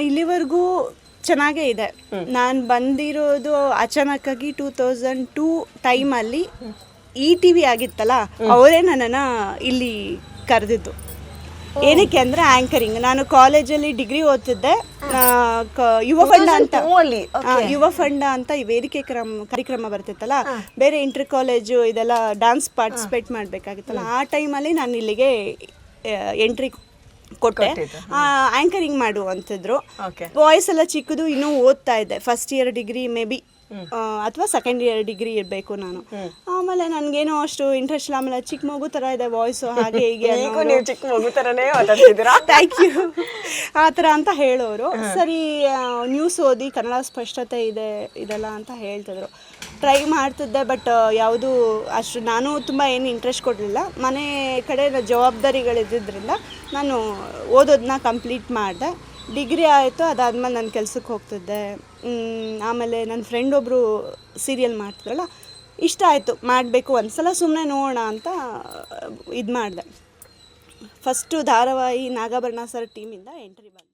ಇಲ್ಲಿವರೆಗೂ ಚೆನ್ನಾಗೇ ಇದೆ. ನಾನು ಬಂದಿರೋದು ಅಚಾನಕ್ಕಾಗಿ 2002 ಟೈಮಲ್ಲಿ ETV ಆಗಿತ್ತಲ್ಲ, ಅವರೇ ನನ್ನನ್ನು ಇಲ್ಲಿ ಕರೆದಿದ್ದು. ಏನಕ್ಕೆ ಅಂದರೆ ಆ್ಯಂಕರಿಂಗ್. ನಾನು ಕಾಲೇಜಲ್ಲಿ ಡಿಗ್ರಿ ಓದ್ತಿದ್ದೆ. ಯುವ ಫಂಡ ಅಂತ ಈ ವೇದಿಕೆ ಕಾರ್ಯಕ್ರಮ ಬರ್ತಿತ್ತಲ್ಲ, ಬೇರೆ ಇಂಟರ್ ಕಾಲೇಜು ಇದೆಲ್ಲ ಡ್ಯಾನ್ಸ್ ಪಾರ್ಟಿಸಿಪೇಟ್ ಮಾಡಬೇಕಾಗಿತ್ತಲ್ಲ, ಆ ಟೈಮಲ್ಲಿ ನಾನು ಇಲ್ಲಿಗೆ ಎಂಟ್ರಿ ಕೊಟ್ಟೆ. ಆ್ಯಂಕರಿಂಗ್ ಮಾಡು ಅಂತಿದ್ರು. ವಾಯ್ಸ್ ಎಲ್ಲ ಚಿಕ್ಕದು, ಇನ್ನೂ ಓದ್ತಾ ಇದ್ದೆ, first year degree may be ಅಥವಾ ಸೆಕೆಂಡ್ ಇಯರ್ ಡಿಗ್ರಿ ಇರಬೇಕು ನಾನು. ಆಮೇಲೆ ನನಗೇನೋ ಅಷ್ಟು ಇಂಟ್ರೆಸ್ಟ್ ಇಲ್ಲ. ಆಮೇಲೆ ಚಿಕ್ಕ ಮಗು ಥರ ಇದೆ ವಾಯ್ಸು, ಹಾಗೆ ಹೀಗೆ ಚಿಕ್ಕ ಮಗು ಥರನೇ ಮಾತಾಡ್ತಿದ್ದೀರಾ. ಥ್ಯಾಂಕ್ ಯು ಆ ಥರ ಅಂತ ಹೇಳೋರು. ಸರಿ, ನ್ಯೂಸ್ ಓದಿ ಕನ್ನಡ ಸ್ಪಷ್ಟತೆ ಇದೆ ಇದೆಲ್ಲ ಅಂತ ಹೇಳ್ತಿದ್ರು. ಟ್ರೈ ಮಾಡ್ತಿದ್ದೆ, ಬಟ್ ಯಾವುದು ಅಷ್ಟು ನಾನು ತುಂಬ ಏನು ಇಂಟ್ರೆಸ್ಟ್ ಕೊಡಲಿಲ್ಲ. ಮನೆ ಕಡೆ ಜವಾಬ್ದಾರಿಗಳಿದ್ದರಿಂದ ನಾನು ಓದೋದನ್ನ ಕಂಪ್ಲೀಟ್ ಮಾಡಿದೆ. ಡಿಗ್ರಿ ಆಯಿತು, ಅದಾದ್ಮೇಲೆ ನಾನು ಕೆಲ್ಸಕ್ಕೆ ಹೋಗ್ತಿದ್ದೆ. ಆಮೇಲೆ ನನ್ನ ಫ್ರೆಂಡ್ ಒಬ್ಬರು ಸೀರಿಯಲ್ ಮಾಡ್ತಿದ್ರಲ್ಲ, ಇಷ್ಟ ಆಯಿತು, ಮಾಡಬೇಕು ಒಂದ್ಸಲ, ಸುಮ್ಮನೆ ನೋಡೋಣ ಅಂತ ಇದು ಮಾಡಿದೆ. ಫಸ್ಟು ಧಾರಾವಾಹಿ ನಾಗಾಭರಣ ಸರ್ ಟೀಮಿಂದ ಎಂಟ್ರಿ ಬಂದೆ.